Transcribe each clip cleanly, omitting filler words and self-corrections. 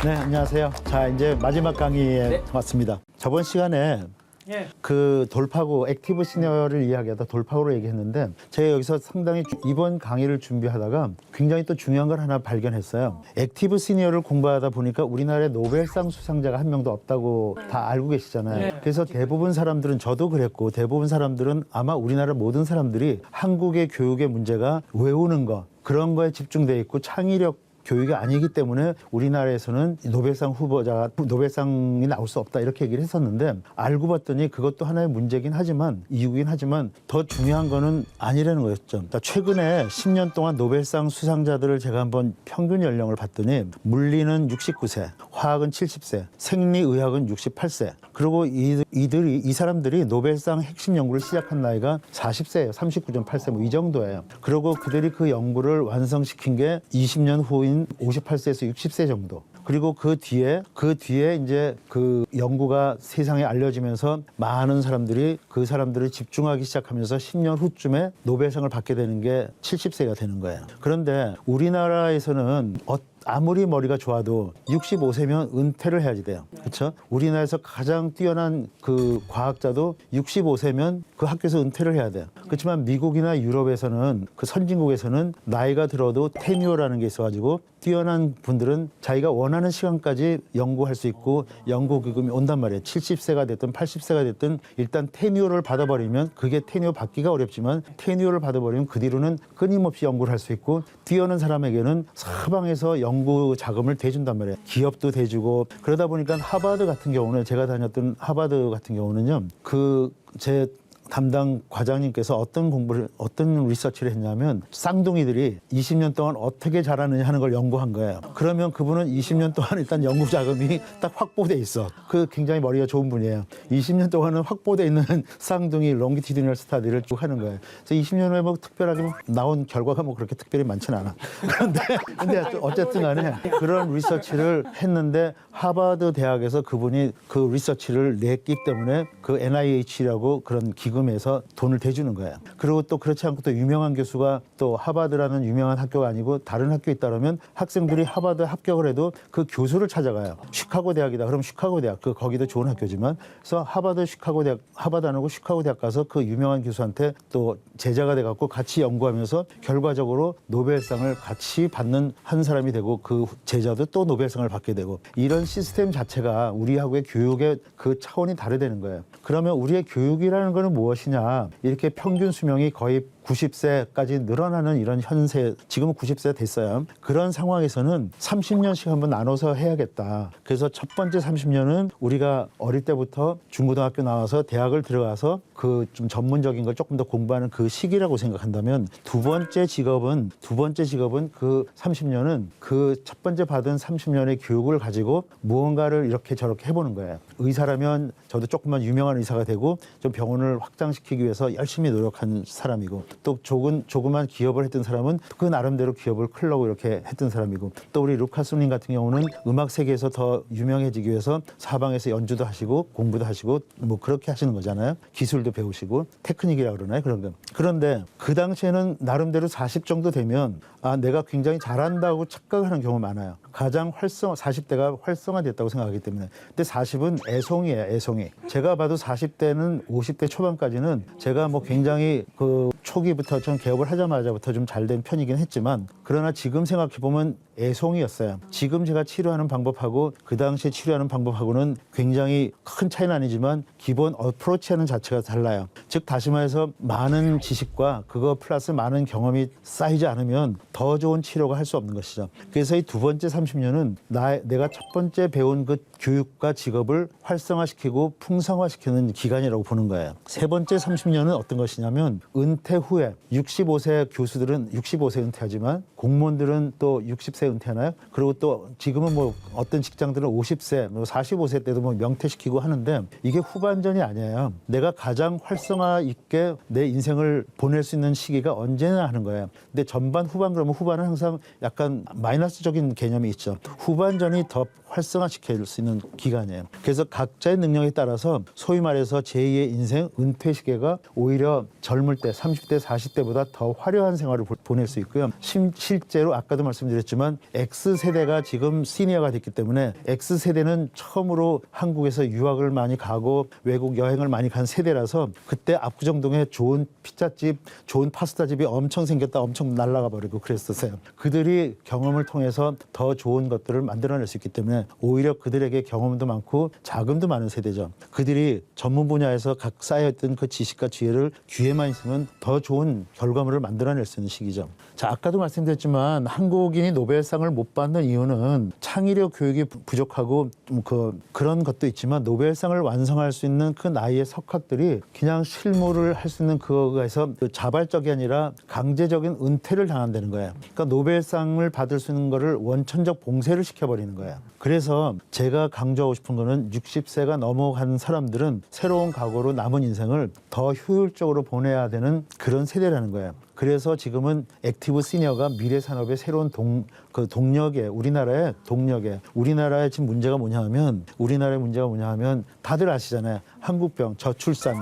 네, 안녕하세요. 자, 이제 마지막 강의에 왔습니다. 저번 시간에 그 돌파구, 액티브 시니어를 이야기하다 돌파구로 얘기했는데 제가 여기서 상당히 이번 강의를 준비하다가 굉장히 또 중요한 걸 하나 발견했어요. 액티브 시니어를 공부하다 보니까 우리나라에 노벨상 수상자가 한 명도 없다고 다 알고 계시잖아요. 그래서 대부분 사람들은, 저도 그랬고 대부분 사람들은 아마 우리나라 모든 사람들이 한국의 교육의 문제가 외우는 거, 그런 거에 집중돼 있고 창의력 교육이 아니기 때문에 우리나라에서는 노벨상 후보자가 노벨상이 나올 수 없다 이렇게 얘기를 했었는데, 알고 봤더니 그것도 하나의 문제긴 하지만, 이유긴 하지만 더 중요한 거는 아니라는 거였죠. 그러니까 최근에 10년 동안 노벨상 수상자들을 제가 한번 평균 연령을 봤더니 물리는 69세, 화학은 70세, 생리의학은 68세. 그리고 이 사람들이 노벨상 핵심 연구를 시작한 나이가 40세예요. 39.8세 뭐 이 정도예요. 그리고 그들이 그 연구를 완성시킨 게 20년 후인 58세에서 60세 정도. 그리고 그 뒤에 이제 그 연구가 세상에 알려지면서 많은 사람들이 그 사람들을 집중하기 시작하면서 10년 후쯤에 노벨상을 받게 되는 게 70세가 되는 거예요. 그런데 우리나라에서는 아무리 머리가 좋아도 65세면 은퇴를 해야지 돼요. 그렇죠? 우리나라에서 가장 뛰어난 그 과학자도 65세면 그 학교에서 은퇴를 해야 돼요. 그렇지만 미국이나 유럽에서는, 그 선진국에서는 나이가 들어도 테뉴어라는 게 있어가지고 뛰어난 분들은 자기가 원하는 시간까지 연구할 수 있고 연구기금이 온단 말이에요. 70세가 됐든 80세가 됐든 일단 테뉴어를 받아버리면, 그게 테뉴어 받기가 어렵지만 테뉴어를 받아버리면 그 뒤로는 끊임없이 연구를 할 수 있고, 뛰어난 사람에게는 사방에서 연구 자금을 대준단 말이에요. 기업도 대주고. 그러다 보니까 하버드 같은 경우는, 제가 다녔던 하버드 같은 경우는요, 제 담당 과장님께서 어떤 리서치를 했냐면, 쌍둥이들이 20년 동안 어떻게 자라느냐 하는 걸 연구한 거예요. 그러면 그분은 20년 동안 일단 연구 자금이 딱 확보돼 있어. 그 굉장히 머리가 좋은 분이에요. 20년 동안은 확보돼 있는 쌍둥이 롱기티디널 스타디를 쭉 하는 거예요. 그래서 20년 후에 뭐 특별하게 나온 결과가 뭐 그렇게 특별히 많지는 않아. 근데 어쨌든 간에 그런 리서치를 했는데, 하버드 대학에서 그분이 그 리서치를 냈기 때문에 그 NIH라고 그런 기금에서 돈을 대주는 거예요. 그리고 또 그렇지 않고 또 유명한 교수가, 또 하버드라는 유명한 학교가 아니고 다른 학교에 있다면 학생들이 하버드 합격을 해도 그 교수를 찾아가요. 시카고 대학이다. 그럼 시카고 대학, 거기도 좋은 학교지만, 그래서 하버드 안 하고 시카고 대학 가서 그 유명한 교수한테 또 제자가 돼갖고 같이 연구하면서 결과적으로 노벨상을 같이 받는 한 사람이 되고, 그 제자도 또 노벨상을 받게 되고, 이런 시스템 자체가 우리하고의 교육의 그 차원이 다르다는 거예요. 그러면 우리의 교육이라는 거는 무엇이냐? 이렇게 평균 수명이 거의 90세까지 늘어나는 이런 현세, 지금은 90세 됐어요. 그런 상황에서는 30년씩 한번 나눠서 해야겠다. 그래서 첫 번째 30년은 우리가 어릴 때부터 중고등학교 나와서 대학을 들어가서 그 좀 전문적인 걸 조금 더 공부하는 그 시기라고 생각한다면, 두 번째 직업은 그 30년은 그 첫 번째 받은 30년의 교육을 가지고 무언가를 이렇게 저렇게 해보는 거예요. 의사라면 저도 조금만 유명한 의사가 되고 좀 병원을 확장시키기 위해서 열심히 노력한 사람이고, 또 조그만 기업을 했던 사람은 그 나름대로 기업을 크려고 이렇게 했던 사람이고, 또 우리 루카스님 같은 경우는 음악 세계에서 더 유명해지기 위해서 사방에서 연주도 하시고 공부도 하시고 뭐 그렇게 하시는 거잖아요. 기술도 배우시고 테크닉이라고 그러나요? 그런 거. 그런데 그 당시에는 나름대로 40 정도 되면 내가 굉장히 잘한다고 착각하는 경우가 많아요. 가장 40대가 활성화됐다고 생각하기 때문에. 근데 40은 애송이에요, 애송이. 제가 봐도 40대는 50대 초반까지는 제가 뭐 굉장히 그 초기부터 전 개업을 하자마자부터 좀 잘 된 편이긴 했지만, 그러나 지금 생각해보면 애송이였어요. 지금 제가 치료하는 방법하고 그 당시에 치료하는 방법하고는 굉장히 큰 차이는 아니지만 기본 어프로치하는 자체가 달라요. 즉 다시 말해서 많은 지식과 그거 플러스 많은 경험이 쌓이지 않으면 더 좋은 치료가 할 수 없는 것이죠. 그래서 이 두 번째 30년은 내가 첫 번째 배운 그 교육과 직업을 활성화시키고 풍성화시키는 기간이라고 보는 거예요. 세 번째 30년은 어떤 것이냐면, 은퇴 후에 65세 교수들은 65세 은퇴하지만 공무원들은 또 60세 은퇴하나요? 그리고 또 지금은 뭐 어떤 직장들은 50세, 뭐 45세 때도 뭐 명퇴시키고 하는데, 이게 후반전이 아니에요. 내가 가장 활성화 있게 내 인생을 보낼 수 있는 시기가 언제나 하는 거예요. 근데 전반, 후반 그러면 후반은 항상 약간 마이너스적인 개념이 있죠. 후반전이 더 활성화시킬 수 있는 기간이에요. 그래서 각자의 능력에 따라서 소위 말해서 제2의 인생 은퇴 시기가 오히려 젊을 때 30대 40대보다 더 화려한 생활을 보낼 수 있고요. 실제로 아까도 말씀드렸지만 X세대가 지금 시니어가 됐기 때문에 X세대는 처음으로 한국에서 유학을 많이 가고 외국 여행을 많이 간 세대라서 그때 압구정동에 좋은 피자집, 좋은 파스타집이 엄청 생겼다 엄청 날아가 버리고 그랬었어요. 그들이 경험을 통해서 더 좋은 것들을 만들어낼 수 있기 때문에 오히려 그들에게 경험도 많고 자금도 많은 세대죠. 그들이 전문 분야에서 각 쌓여있던 그 지식과 지혜를 귀에만 있으면 더 좋은 결과물을 만들어낼 수 있는 시기죠. 자, 아까도 말씀드렸지만 한국인이 노벨상을 못 받는 이유는 창의력 교육이 부족하고 그런 것도 있지만 노벨상을 완성할 수 있는 그 나이의 석학들이 그냥 실무를 할 수 있는 그거에서 자발적이 아니라 강제적인 은퇴를 당한다는 거예요. 그러니까 노벨상을 받을 수 있는 거를 원천적 봉쇄를 시켜버리는 거예요. 그래서 제가 강조하고 싶은 거는 60세가 넘어간 사람들은 새로운 각오로 남은 인생을 더 효율적으로 보내야 되는 그런 세대라는 거예요. 그래서 지금은 액티브 시니어가 미래 산업의 새로운 동력에 우리나라의 지금 문제가 뭐냐 하면 다들 아시잖아요. 한국병, 저출산,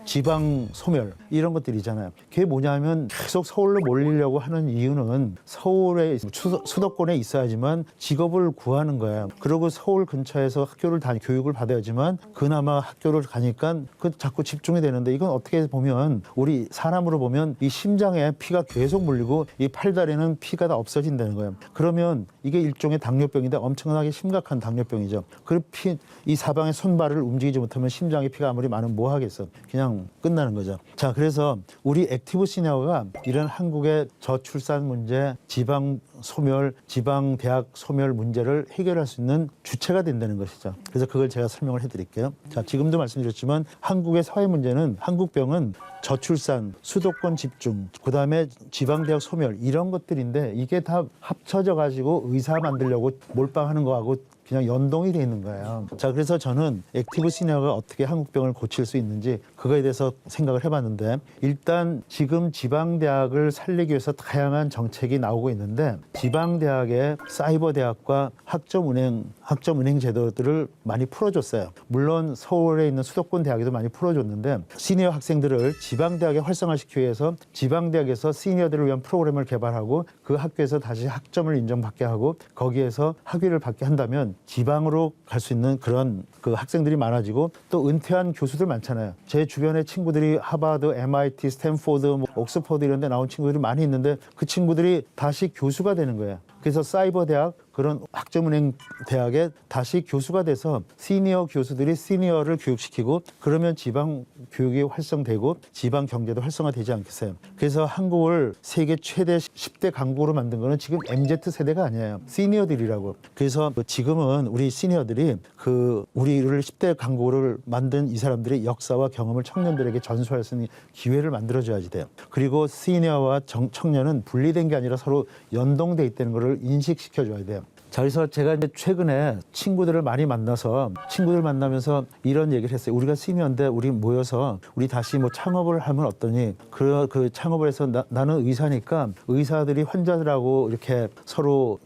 지방 소멸 이런 것들이잖아요. 그게 뭐냐면 계속 서울로 몰리려고 하는 이유는 서울의 수도권에 있어야지만 직업을 구하는 거예요. 그리고 서울 근처에서 교육을 받아야지만 그나마 학교를 가니까 자꾸 집중이 되는데 이건 어떻게 보면 우리 사람으로 보면 이 심장에 피가 계속 몰리고 이 팔다리는 피가 다 없어진다는 거예요. 그러면 이게 일종의 당뇨병인데 엄청나게 심각한 당뇨병이죠. 이 사방의 손발을 움직이지 못하면 심장에 피가 아무리 많으면 뭐 하겠어. 그냥 끝나는 거죠. 자, 그래서 우리 액티브 시니어가 이런 한국의 저출산 문제, 지방 소멸, 지방 대학 소멸 문제를 해결할 수 있는 주체가 된다는 것이죠. 그래서 그걸 제가 설명을 해드릴게요. 자, 지금도 말씀드렸지만 한국의 사회 문제는 한국병은 저출산, 수도권 집중, 그다음에 지방 대학 소멸 이런 것들인데 이게 다 합쳐져 가지고 의사 만들려고 몰빵하는 거하고 그냥 연동이 돼 있는 거예요. 자, 그래서 저는 액티브 시니어가 어떻게 한국병을 고칠 수 있는지 그거에 대해서 생각을 해봤는데 일단 지금 지방대학을 살리기 위해서 다양한 정책이 나오고 있는데 지방대학의 사이버대학과 학점은행 제도들을 많이 풀어줬어요. 물론 서울에 있는 수도권 대학에도 많이 풀어줬는데 시니어 학생들을 지방대학에 활성화시키기 위해서 지방대학에서 시니어들을 위한 프로그램을 개발하고 그 학교에서 다시 학점을 인정받게 하고 거기에서 학위를 받게 한다면 지방으로 갈 수 있는 그런 그 학생들이 많아지고 또 은퇴한 교수들 많잖아요. 제 주변에 친구들이 하버드, MIT, 스탠포드, 옥스퍼드 이런 데 나온 친구들이 많이 있는데 그 친구들이 다시 교수가 되는 거예요. 그래서 사이버 대학 그런 학점은행 대학에 다시 교수가 돼서 시니어 교수들이 시니어를 교육시키고 그러면 지방 교육이 활성되고 지방 경제도 활성화되지 않겠어요. 그래서 한국을 세계 최대 10대 강국으로 만든 거는 지금 MZ 세대가 아니에요. 시니어들이라고. 그래서 지금은 우리 시니어들이 우리를 10대 강국으로 만든 이 사람들의 역사와 경험을 청년들에게 전수할 수 있는 기회를 만들어줘야지 돼요. 그리고 시니어와 청년은 분리된 게 아니라 서로 연동돼 있다는 것을 인식시켜줘야 돼요. 자, 그래서 제가 이제 최근에 친구들을 많이 만나서 친구들 만나면서 이런 얘기를 했어요. 우리가 시니어인데 우리 모여서 우리 다시 뭐 창업을 하면 어떠니? 그 창업을 해서 나는 의사니까 의사들이 환자들하고 이렇게 서로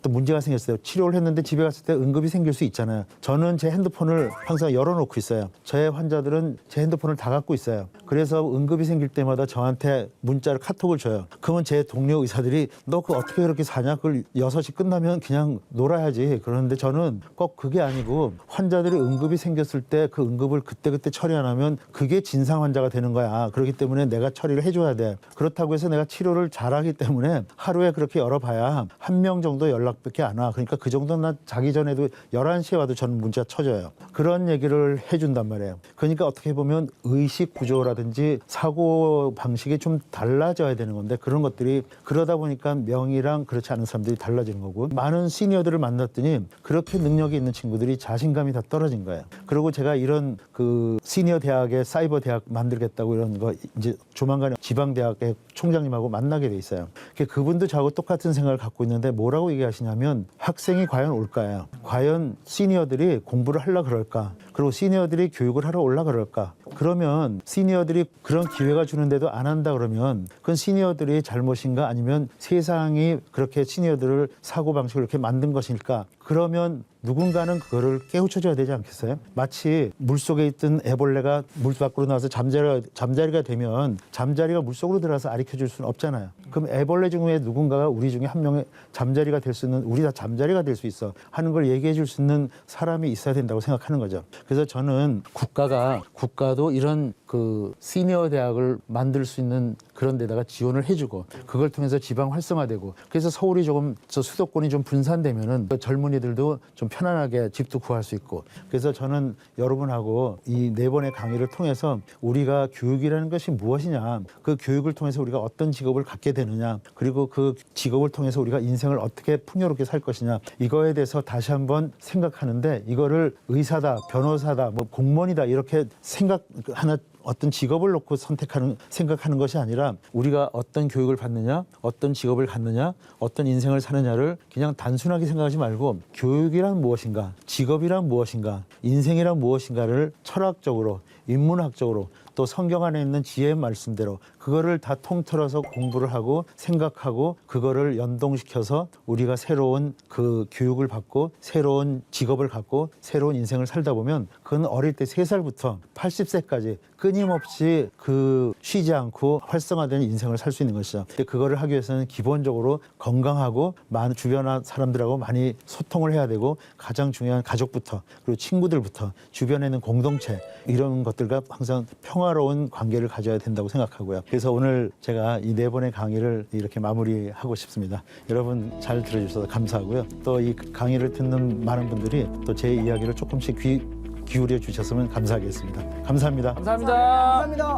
또 문제가 생겼어요. 치료를 했는데 집에 갔을 때 응급이 생길 수 있잖아요. 저는 제 핸드폰을 항상 열어놓고 있어요. 저의 환자들은 제 핸드폰을 다 갖고 있어요. 그래서 응급이 생길 때마다 저한테 문자를 카톡을 줘요. 그러면 제 동료 의사들이 너 그거 어떻게 그렇게 사냐? 그걸 6시 끝나면 그냥 놀아야지. 그러는데 저는 꼭 그게 아니고 환자들이 응급이 생겼을 때 그 응급을 그때그때 처리 안 하면 그게 진상 환자가 되는 거야. 그렇기 때문에 내가 처리를 해줘야 돼. 그렇다고 해서 내가 치료를 잘하기 때문에 하루에 그렇게 열어봐야 1명 정도 연락밖에 안 와. 그러니까 그 정도는 자기 전에도 11시에 와도 저는 문자 쳐줘요. 그런 얘기를 해준단 말이에요. 그러니까 어떻게 보면 의식 구조라든지 사고 방식이 좀 달라져야 되는 건데 그런 것들이 그러다 보니까 명의랑 그렇지 않은 사람들이 달라지는 거고 많은 시니어들을 만났더니 그렇게 능력이 있는 친구들이 자신감이 다 떨어진 거예요. 그리고 제가 이런 그 시니어 대학에 사이버 대학 만들겠다고 이런 거 이제 조만간에 지방대학의 총장님하고 만나게 돼 있어요. 그분도 저하고 똑같은 생각을 갖고 있는데 뭐라고 얘기하시냐면 학생이 과연 올까요? 과연 시니어들이 공부를 하려고 그럴까? 그리고 시니어들이 교육을 하러 올라갈까? 그러면 시니어들이 그런 기회가 주는데도 안 한다 그러면 그건 시니어들의 잘못인가 아니면 세상이 그렇게 시니어들을 사고방식을 이렇게 만든 것일까? 그러면 누군가는 그거를 깨우쳐줘야 되지 않겠어요? 마치 물속에 있던 애벌레가 물 밖으로 나와서 잠자리가 되면 잠자리가 물속으로 들어가서 아리켜줄 수는 없잖아요. 그럼 애벌레 중에 누군가가 우리 중에 한 명의 잠자리가 될 수 있는, 우리 다 잠자리가 될 수 있어 하는 걸 얘기해 줄 수 있는 사람이 있어야 된다고 생각하는 거죠. 그래서 저는 국가도 이런 그 시니어 대학을 만들 수 있는 그런 데다가 지원을 해주고 그걸 통해서 지방 활성화되고 그래서 서울이 조금 저 수도권이 좀 분산되면은 젊은이들도 좀 편안하게 집도 구할 수 있고 그래서 저는 여러분하고 이 4번의 강의를 통해서 우리가 교육이라는 것이 무엇이냐 그 교육을 통해서 우리가 어떤 직업을 갖게 되느냐 그리고 그 직업을 통해서 우리가 인생을 어떻게 풍요롭게 살 것이냐 이거에 대해서 다시 한번 생각하는데 이거를 의사다 변호사다 뭐 공무원이다 이렇게 생각하는 어떤 직업을 놓고 생각하는 것이 아니라 우리가 어떤 교육을 받느냐, 어떤 직업을 갖느냐, 어떤 인생을 사느냐를 그냥 단순하게 생각하지 말고 교육이란 무엇인가, 직업이란 무엇인가, 인생이란 무엇인가를 철학적으로, 인문학적으로 또 성경 안에 있는 지혜의 말씀대로 그거를 다 통틀어서 공부를 하고 생각하고 그거를 연동시켜서 우리가 새로운 그 교육을 받고 새로운 직업을 갖고 새로운 인생을 살다 보면 그건 어릴 때 3살부터 80세까지 끊임없이 그 쉬지 않고 활성화된 인생을 살 수 있는 것이죠. 근데 그거를 하기 위해서는 기본적으로 건강하고 많은 주변 사람들하고 많이 소통을 해야 되고 가장 중요한 가족부터 그리고 친구들부터 주변에 있는 공동체 이런 것들과 항상 평화로운 관계를 가져야 된다고 생각하고요. 그래서 오늘 제가 이 4번의 강의를 이렇게 마무리하고 싶습니다. 여러분 잘 들어주셔서 감사하고요. 또 이 강의를 듣는 많은 분들이 또 제 이야기를 조금씩 기울여 주셨으면 감사하겠습니다. 감사합니다. 감사합니다.